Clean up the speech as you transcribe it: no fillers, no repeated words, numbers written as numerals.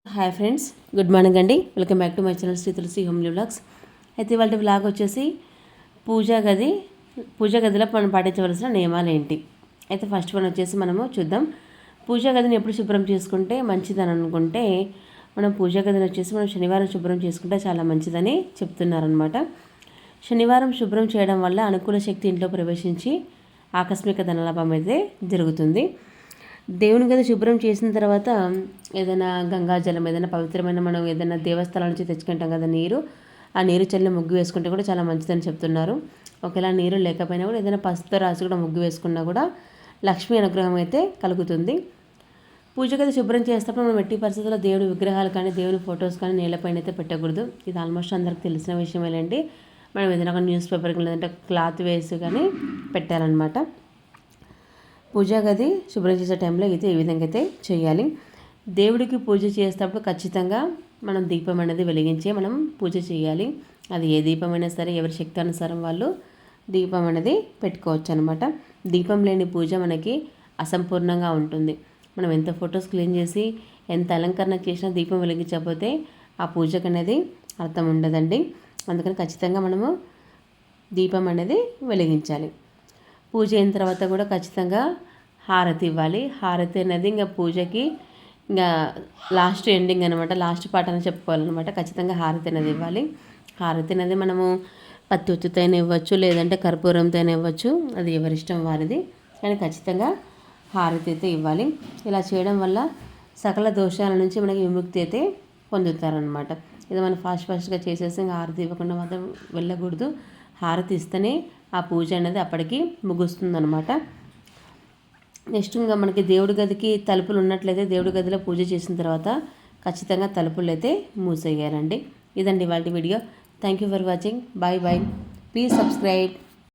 Hi friends, good morning అండి. Welcome back to my channel Sri Tulasi homely vlogs. అయితే వాళ్ళ vlog వచ్చేసి పూజా గదిలో మనం పాటించవలసిన నియమాలు ఏంటి. అయితే ఫస్ట్ వన్ వచ్చేసి మనము చూద్దాం. పూజా గదిని ఎప్పుడు శుభ్రం చేసుకుంటే మంచిదని అనుకుంటే మనం పూజా గదిని వచ్చేసి మనం శనివారం శుభ్రం చేసుకుంటే చాలా మంచిదని చెప్తున్నారనమాట. శనివారం శుభ్రం చేయడం వల్ల అనుకూల శక్తి ఇంట్లో ప్రవేశించి ఆకస్మిక ధనలాభం అయితే జరుగుతుంది. దేవుని గది శుభ్రం చేసిన తర్వాత ఏదైనా గంగాజలం ఏదైనా పవిత్రమైన మనం ఏదైనా దేవస్థానాల నుంచి తెచ్చుకుంటాం కదా నీరు, ఆ నీరు చల్లి ముగ్గు వేసుకుంటే కూడా చాలా మంచిదని చెప్తున్నారు. ఒకవేళ నీరు లేకపోయినా కూడా ఏదైనా పసుపుతో రాసి కూడా ముగ్గు వేసుకున్నా కూడా లక్ష్మీ అనుగ్రహం అయితే కలుగుతుంది. పూజ గది శుభ్రం చేసేటప్పుడు మనం ఎట్టి పరిస్థితుల్లో దేవుడి విగ్రహాలు కానీ దేవుని ఫొటోస్ కానీ నేలపైన అయితే పెట్టకూడదు. ఇది ఆల్మోస్ట్ అందరికి తెలిసిన విషయమేనండి. మనం ఏదైనా ఒక న్యూస్ పేపర్ లేదంటే క్లాత్ వేసి కానీ పెట్టాలన్నమాట. పూజా గది శుభ్రం చేసే టైంలో అయితే ఈ విధంగా అయితే చేయాలి. దేవుడికి పూజ చేసేటప్పుడు ఖచ్చితంగా మనం దీపం అనేది వెలిగించే మనం పూజ చేయాలి. అది ఏ దీపమైనా సరే ఎవరి శక్తి అనుసారం వాళ్ళు దీపం అనేది పెట్టుకోవచ్చు అనమాట. దీపం లేని పూజ మనకి అసంపూర్ణంగా ఉంటుంది. మనం ఎంత ఫొటోస్ క్లీన్ చేసి ఎంత అలంకరణ చేసినా దీపం వెలిగించకపోతే ఆ పూజకు అనేది అర్థం ఉండదండి. అందుకని ఖచ్చితంగా మనము దీపం అనేది వెలిగించాలి. పూజ అయిన తర్వాత కూడా ఖచ్చితంగా హారతి ఇవ్వాలి. హారతి అనేది ఇంకా పూజకి ఇంకా లాస్ట్ ఎండింగ్ అనమాట, లాస్ట్ పార్ట్ అని చెప్పుకోవాలన్నమాట. ఖచ్చితంగా హారతి అనేది ఇవ్వాలి. హారతి అనేది మనము పత్తి ఒత్తుతైనా ఇవ్వచ్చు, లేదంటే కర్పూరంతో ఇవ్వచ్చు, అది ఎవరిష్టం వారిది. కానీ ఖచ్చితంగా హారతి అయితే ఇవ్వాలి. ఇలా చేయడం వల్ల సకల దోషాల నుంచి మనకి విముక్తి అయితే పొందుతారనమాట. ఇది మనం ఫాస్ట్గా చేసేసి ఇంకా హారతి ఇవ్వకుండా మాత్రం వెళ్ళకూడదు. హారతి ఇస్తేనే ఆ పూజ అనేది అప్పటికి ముగుస్తుందనమాట. నెక్స్ట్ ఇంకా మనకి దేవుడి గదికి తలుపులు ఉన్నట్లయితే దేవుడి గదిలో పూజ చేసిన తర్వాత ఖచ్చితంగా తలుపులు అయితే మూసేయాలండి. ఇదండి వాళ్ళ video. Thank you for watching. Bye bye. Please subscribe.